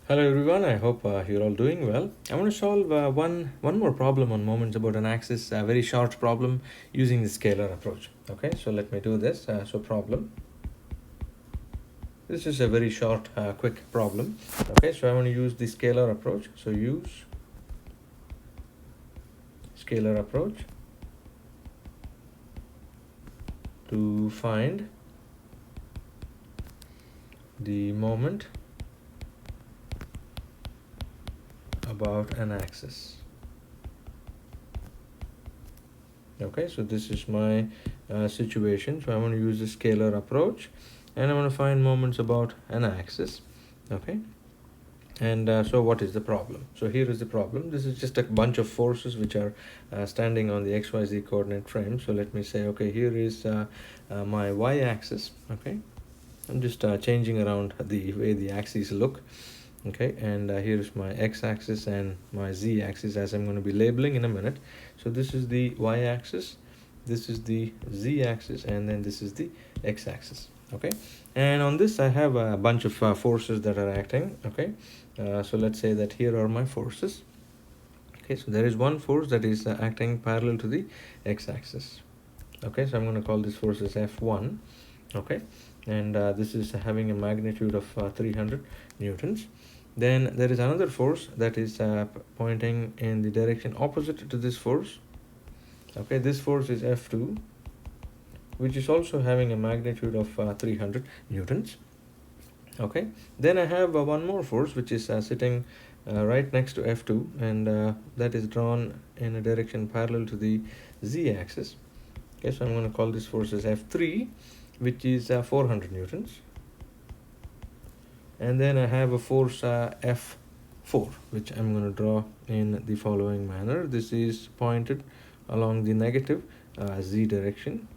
Hello everyone, I hope you're all doing well. I want to solve one more problem on moments about an axis, a very short problem using the scalar approach. Okay, so let me do this. Problem. This is a very short, quick problem. Okay, so I want to use the scalar approach. So use scalar approach to find the moment about an axis. Okay, so this is my situation. So I want to use the scalar approach and I want to find moments about an axis. Okay, and so what is the problem? So here is the problem. This is just a bunch of forces which are standing on the xyz coordinate frame. So let me say, okay, here is my y-axis. Okay, I'm just changing around the way the axes look. Okay, and here's my x-axis and my z-axis, as I'm going to be labeling in a minute. So this is the y-axis, this is the z-axis, and then this is the x-axis. Okay, and on this I have a bunch of forces that are acting. Okay, so let's say that here are my forces. Okay, so there is one force that is acting parallel to the x-axis. Okay, so I'm going to call this force as F1. Okay, and this is having a magnitude of 300 newtons. Then there is another force that is pointing in the direction opposite to this force. Okay, this force is F2, which is also having a magnitude of 300 newtons. Okay, then I have one more force which is sitting right next to F2, and that is drawn in a direction parallel to the z-axis. Okay, so I'm going to call this force as F3, which is 400 newtons. And then I have a force F4, which I'm going to draw in the following manner. This is pointed along the negative z direction.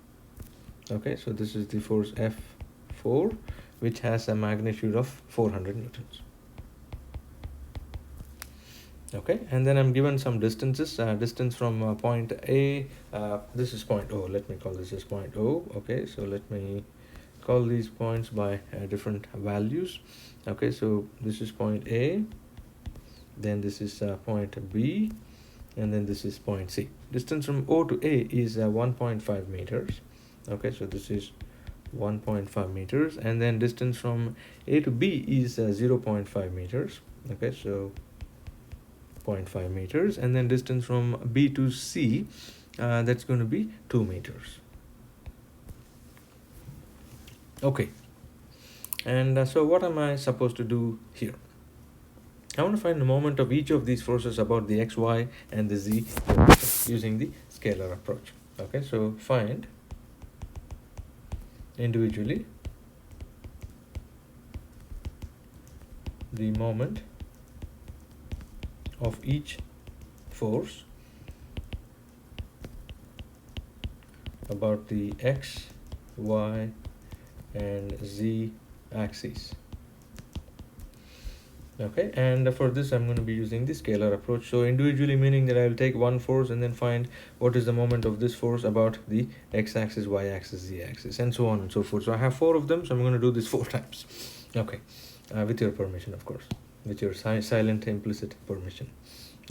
Okay, so this is the force F4, which has a magnitude of 400 newtons. Okay, and then I'm given some distances. Distance from point A, this is point O. Let me call this as point O. Okay, so let me call these points by different values. Okay, so this is point A, then this is point B, and then this is point C. Distance from O to A is 1.5 meters. Okay, so this is 1.5 meters, and then distance from A to B is 0.5 meters. Okay, so 0.5 meters, and then distance from B to C, that's going to be 2 meters. Okay, and so what am I supposed to do here? I want to find the moment of each of these forces about the x, y, and the z using the scalar approach. Okay, so find individually the moment of each force about the x, y, and z axes. Okay, and for this I'm going to be using the scalar approach. So individually meaning that I will take one force and then find what is the moment of this force about the x-axis, y-axis, z-axis, and so on and so forth. So I have 4 of them, so I'm going to do this 4 times. Okay, with your permission, of course, with your silent implicit permission.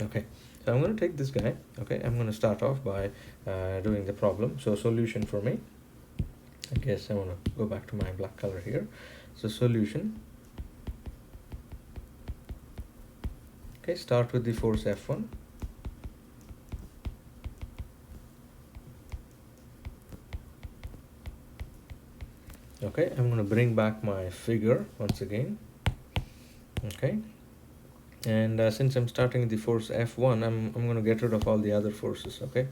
Okay, so I'm going to take this guy. Okay, I'm going to start off by doing the problem. So solution for me, I guess I want to go back to my black color here. So solution. Okay, start with the force F1. Okay, I'm going to bring back my figure once again. Okay, and since I'm starting with the force F1, I'm going to get rid of all the other forces. Okay,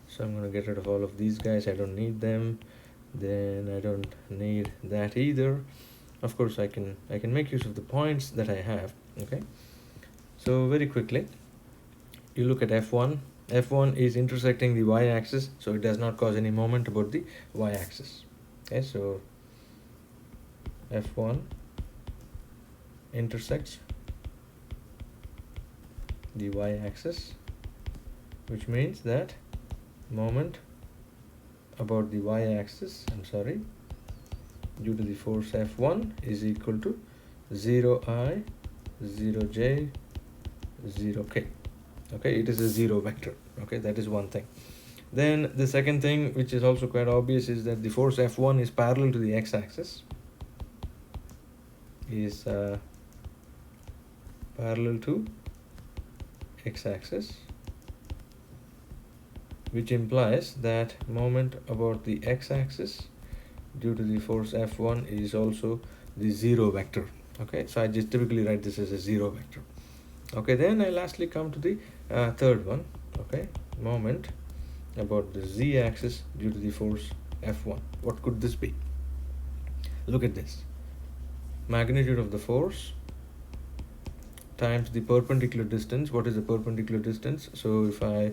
so I'm going to get rid of all of these guys. I don't need them. Then I don't need that either. Of course, I can make use of the points that I have. Okay, so very quickly, you look at F1. F1 is intersecting the y-axis, so it does not cause any moment about the y-axis. Okay, so F1 intersects the y-axis, which means that moment about the y-axis, due to the force F1 is equal to 0I 0j, 0k. Okay, it is a zero vector. Okay, that is one thing. Then the second thing, which is also quite obvious, is that the force F1 is parallel to the x-axis, is parallel to x-axis, which implies that moment about the x-axis due to the force F1 is also the zero vector. Okay, so I just typically write this as a zero vector. Okay, then I lastly come to the third one. Okay, moment about the z-axis due to the force F1. What could this be? Look at this. Magnitude of the force times the perpendicular distance. What is the perpendicular distance? So if I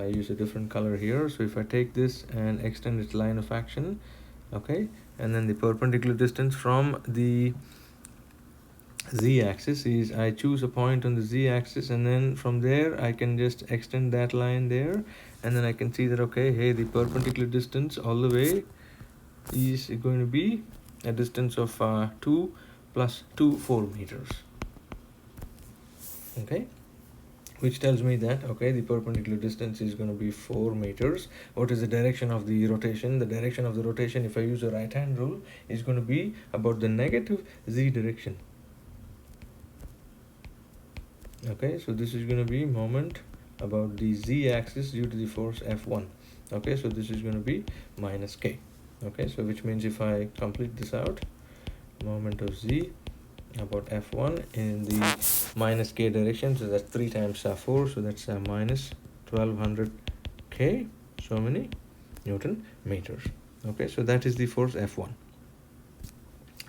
use a different color here, so if I take this and extend its line of action, okay, and then the perpendicular distance from the z-axis is, I choose a point on the z-axis, and then from there I can just extend that line there, and then I can see that, okay, hey, the perpendicular distance all the way is going to be a distance of 2 plus 2, 4 meters. Okay, which tells me that, okay, the perpendicular distance is going to be 4 meters. What is the direction of the rotation? The direction of the rotation, if I use a right hand rule, is going to be about the negative z direction. Okay, so this is going to be moment about the z-axis due to the force F1. Okay, so this is going to be minus k. Okay, so which means if I complete this out, moment of z about F1 in the minus k direction, so that's 3 times 4, so that's minus 1200 k, so many Newton meters. Okay, so that is the force F1.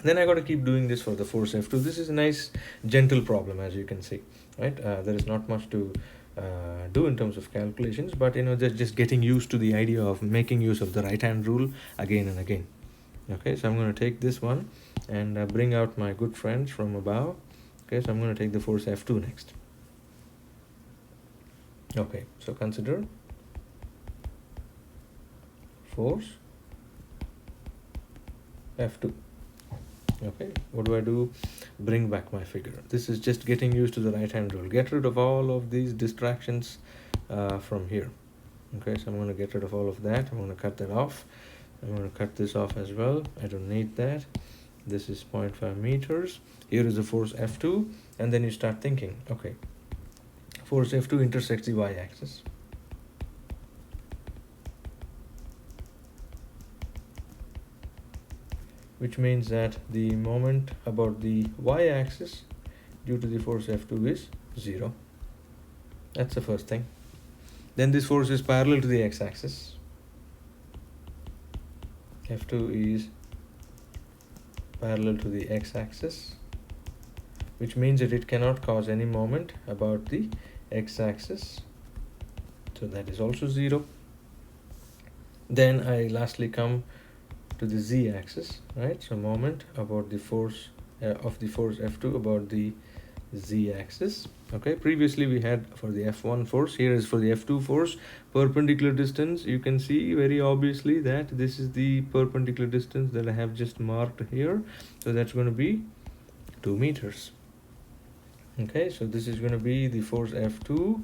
Then I got to keep doing this for the force F2. This is a nice gentle problem, as you can see, right? There is not much to do in terms of calculations, but just getting used to the idea of making use of the right hand rule again and again. Okay, so I'm going to take this one and bring out my good friends from above. Okay, so I'm going to take the force F2 next. Okay, so consider force F2. Okay, what do? Bring back my figure. This is just getting used to the right hand rule. Get rid of all of these distractions from here. Okay, so I'm going to get rid of all of that. I'm going to cut that off. I'm going to cut this off as well. I don't need that. This is 0.5 meters. Here is the force F2, and then you start thinking, okay, force F2 intersects the y-axis. Which means that the moment about the y-axis due to the force F2 is 0. That's the first thing. Then this force is parallel to the x-axis. F2 is parallel to the x-axis, which means that it cannot cause any moment about the x-axis. So that is also 0. Then I lastly come to the z-axis, right? So moment about the force of the force F2 about the z-axis. Okay, previously we had for the F1 force, here is for the F2 force, perpendicular distance. You can see very obviously that this is the perpendicular distance that I have just marked here, so that's going to be 2 meters. Okay, so this is going to be the force F2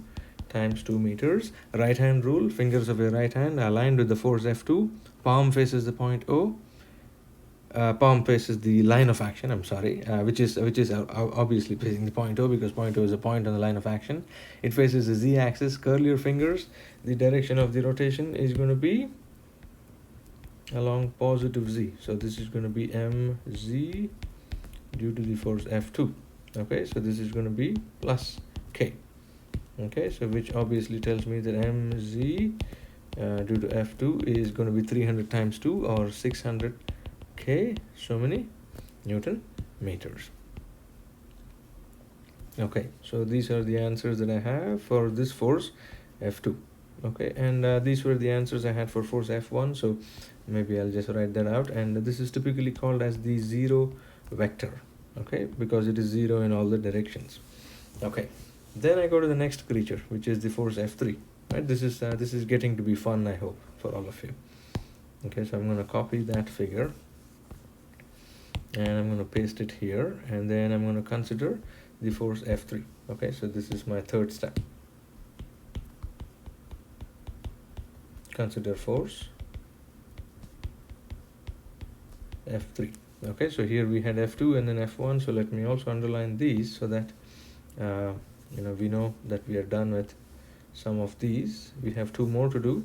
times 2 meters. Right hand rule, fingers of your right hand aligned with the force F2, palm faces the point O, palm faces the line of action, I'm sorry, which is obviously facing the point O, because point O is a point on the line of action. It faces the z-axis. Curl your fingers. The direction of the rotation is going to be along positive z. So this is going to be mz due to the force F2. Okay, so this is going to be plus k. Okay, so which obviously tells me that mz due to F2 is going to be 300 times 2, or 600 k, so many Newton meters. Okay, so these are the answers that I have for this force F2. Okay, and these were the answers I had for force F1, so maybe I'll just write that out. And this is typically called as the zero vector, okay, because it is 0 in all the directions. Okay, then I go to the next creature, which is the force F3. Right, this is getting to be fun, I hope, for all of you. Okay, so I'm going to copy that figure and I'm going to paste it here, and then I'm going to consider the force F3. Okay, so this is my third step. Consider force F3. Okay, so here we had F2 and then F1, so let me also underline these so that we know that we are done with some of these. We have two more to do.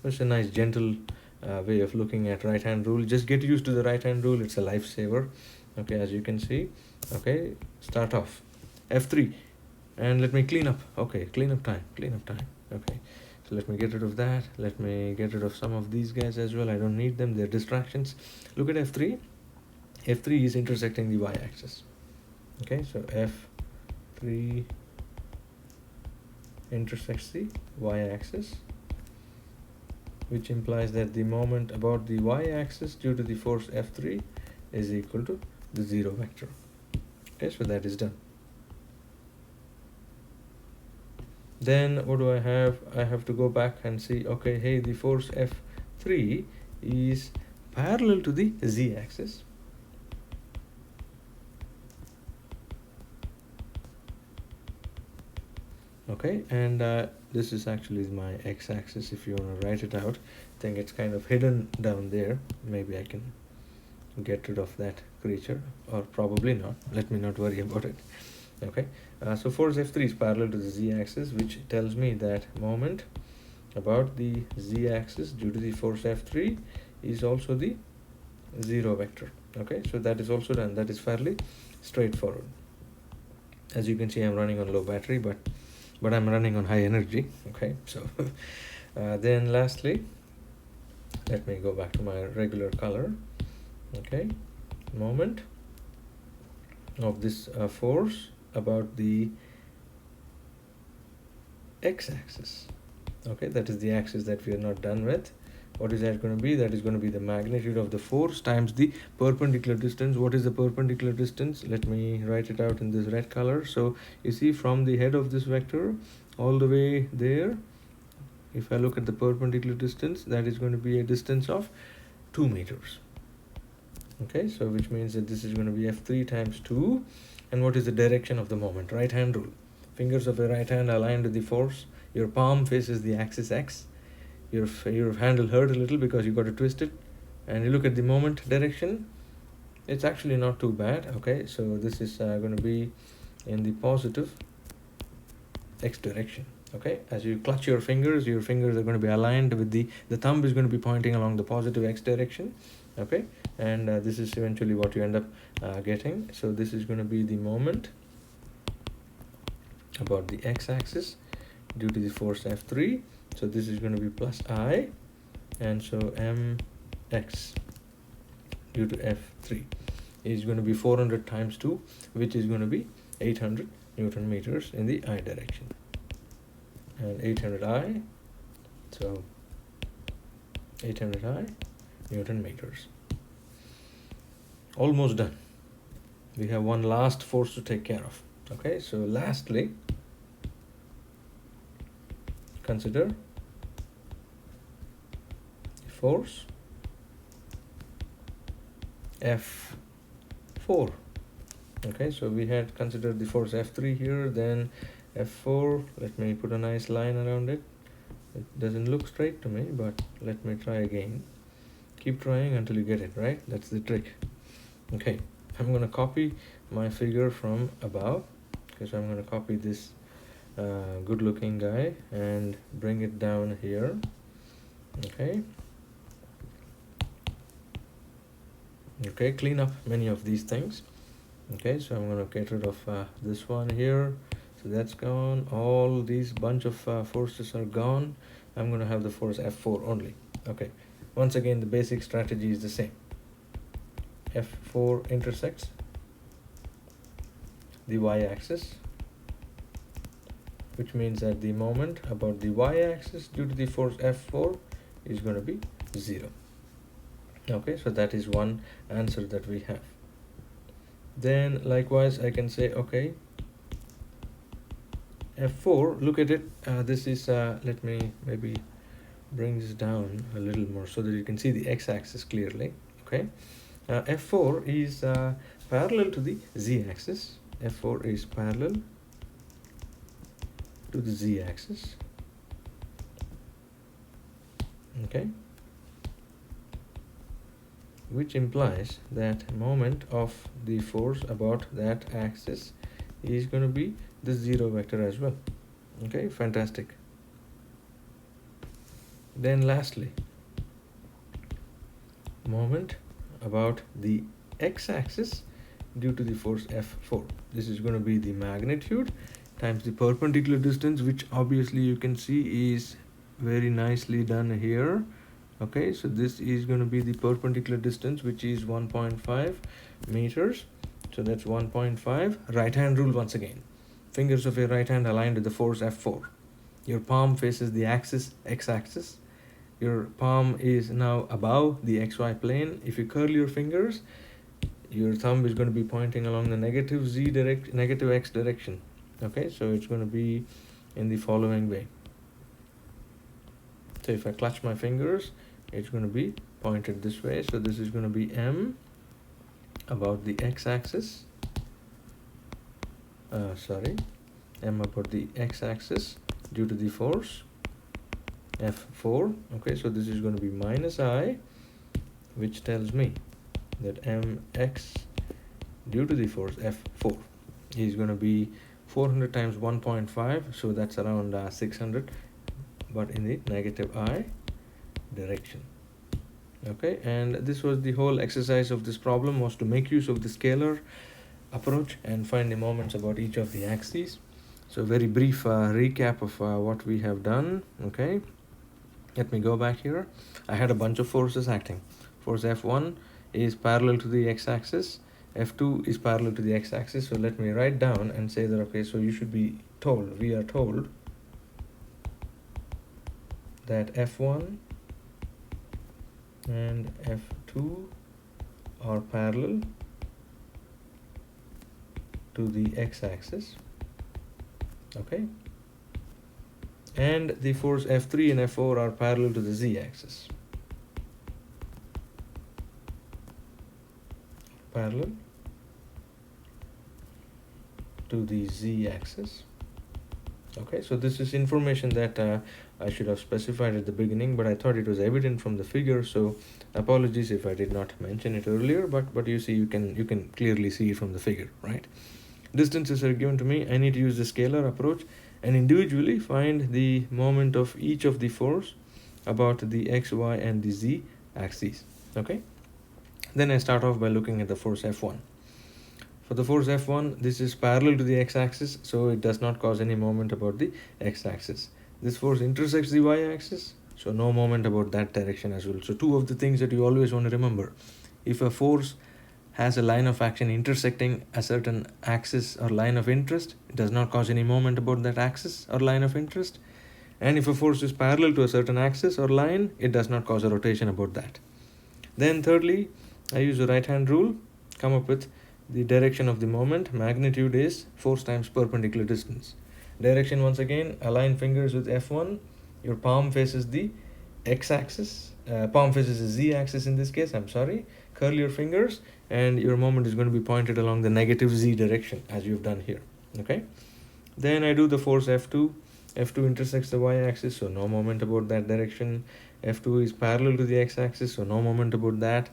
It's a nice gentle way of looking at right hand rule. Just get used to the right hand rule, it's a lifesaver. Okay, as you can see. Okay, start off F3 and let me clean up. Okay, clean up time. Okay, so let me get rid of that. Let me get rid of some of these guys as well. I don't need them, they're distractions. Look at F3. F3 is intersecting the y-axis. Okay, so F3 intersects the y-axis, which implies that the moment about the y-axis due to the force F3 is equal to the 0 vector. Okay, so that is done. Then what do I have? I have to go back and see, okay, hey, the force F3 is parallel to the z-axis. Okay, and this is actually my x-axis if you want to write it out. I think it's kind of hidden down there. Maybe I can get rid of that creature, or probably not. Let me not worry about it. Okay, so force F3 is parallel to the z-axis, which tells me that moment about the z-axis due to the force F3 is also the 0 vector. Okay, so that is also done. That is fairly straightforward. As you can see, I'm running on low battery, but I'm running on high energy. Okay, so then lastly, let me go back to my regular color. Okay, moment of this force about the x-axis. Okay, that is the axis that we are not done with. What is that going to be? That is going to be the magnitude of the force times the perpendicular distance. What is the perpendicular distance? Let me write it out in this red color. So you see, from the head of this vector all the way there, if I look at the perpendicular distance, that is going to be a distance of 2 meters. Okay, so which means that this is going to be F3 times 2. And what is the direction of the moment? Right hand rule. Fingers of the right hand aligned to the force. Your palm faces the axis X. Your hand will hurt a little because you got to twist it. And you look at the moment direction. It's actually not too bad. Okay, so this is going to be in the positive X direction. Okay, as you clutch your fingers are going to be aligned with the thumb is going to be pointing along the positive X direction. Okay, and this is eventually what you end up getting. So this is going to be the moment about the x-axis due to the force F3. So this is going to be plus I, and so mx due to F3 is going to be 400 times 2, which is going to be 800 Newton meters in the I direction. And 800 I, so 800 I Newton meters. Almost done. We have one last force to take care of. Okay, so lastly, consider force F4. Okay, so we had considered the force F3 here, then F4. Let me put a nice line around it. It doesn't look straight to me, but let me try again. Keep trying until you get it right. That's the trick. Okay, I'm going to copy my figure from above, because I'm going to copy this good looking guy and bring it down here. Okay, clean up many of these things. Okay, so I'm going to get rid of this one here. So that's gone. All these bunch of forces are gone. I'm going to have the force F4 only. Okay, once again, the basic strategy is the same. F4 intersects the y-axis, which means that the moment about the y-axis due to the force F4 is going to be 0. Okay, so that is one answer that we have. Then likewise I can say, okay, F4, look at it, this is let me maybe bring this down a little more so that you can see the x-axis clearly. Okay, F4 is parallel to the z-axis. F4 is parallel to the z-axis. Okay, which implies that moment of the force about that axis is going to be the 0 vector as well. Okay, fantastic. Then lastly, moment about the x-axis due to the force F4. This is going to be the magnitude times the perpendicular distance, which obviously you can see is very nicely done here. Okay, so this is going to be the perpendicular distance, which is 1.5 meters. So that's 1.5. Right hand rule once again. Fingers of your right hand aligned with the force F4. Your palm faces the axis, x-axis. Your palm is now above the xy plane. If you curl your fingers, your thumb is going to be pointing along the negative x direction. Okay, so it's going to be in the following way. So if I clutch my fingers, it's going to be pointed this way. So this is going to be M about the x-axis. M about the x-axis due to the force F4. Okay, so this is going to be minus I, which tells me that mx due to the force F4 is going to be 400 times 1.5, so that's around 600, but in the negative I direction. Okay, and this was the whole exercise of this problem, was to make use of the scalar approach and find the moments about each of the axes. So very brief recap of what we have done. Okay, let me go back here. I had a bunch of forces acting. Force F1 is parallel to the x-axis. F2 is parallel to the x-axis. So let me write down and say that, okay, so you should be told, we are told that F1 and F2 are parallel to the x-axis. Okay, and the force F3 and F4 are parallel to the z-axis. Parallel to the z-axis. Okay, so this is information that I should have specified at the beginning, but I thought it was evident from the figure, so apologies if I did not mention it earlier, but you see, you can clearly see it from the figure, right? Distances are given to me. I need to use the scalar approach and individually find the moment of each of the force about the x, y, and the z axes. Okay, then I start off by looking at the force F1. For the force F1, this is parallel to the x-axis, so it does not cause any moment about the x-axis. This force intersects the y-axis, so no moment about that direction as well. So two of the things that you always want to remember: if a force has a line of action intersecting a certain axis or line of interest, it does not cause any moment about that axis or line of interest. And if a force is parallel to a certain axis or line, it does not cause a rotation about that. Then thirdly, I use the right hand rule, come up with the direction of the moment. Magnitude is force times perpendicular distance. Direction, once again, align fingers with F1. Your palm faces the x-axis, palm faces the z-axis in this case, I'm sorry. Curl your fingers and your moment is going to be pointed along the negative z direction as you've done here. Okay, then I do the force F2. F2 intersects the y-axis, so no moment about that direction. F2 is parallel to the x-axis, so no moment about that.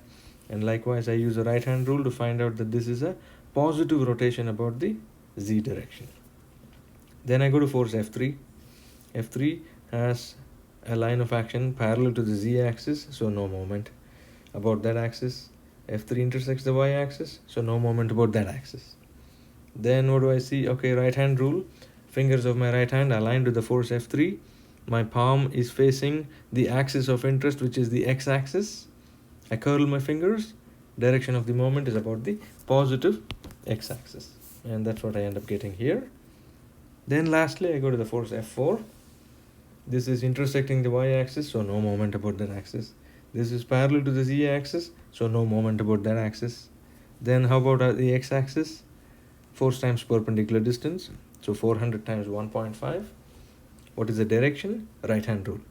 And likewise, I use the right hand rule to find out that this is a positive rotation about the z direction. Then I go to force F3. F3 has a line of action parallel to the z-axis, so no moment about that axis. F3 intersects the y-axis, so no moment about that axis. Then what do I see? Okay, right hand rule. Fingers of my right hand aligned with the force F3. My palm is facing the axis of interest, which is the x-axis. I curl my fingers. Direction of the moment is about the positive x-axis. And that's what I end up getting here. Then lastly, I go to the force F4. This is intersecting the y-axis, so no moment about that axis. This is parallel to the z-axis, so no moment about that axis. Then how about the x-axis? Force times perpendicular distance, so 400 times 1.5. What is the direction? Right hand rule.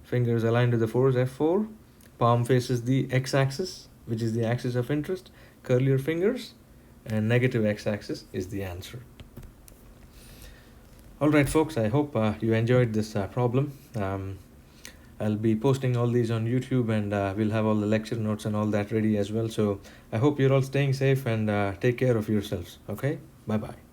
Fingers aligned to the force F4. Palm faces the x-axis, which is the axis of interest. Curl your fingers. and negative x-axis is the answer. All right, folks, I hope you enjoyed this problem. I'll be posting all these on YouTube, and we'll have all the lecture notes and all that ready as well. So I hope you're all staying safe, and take care of yourselves. Okay, bye bye.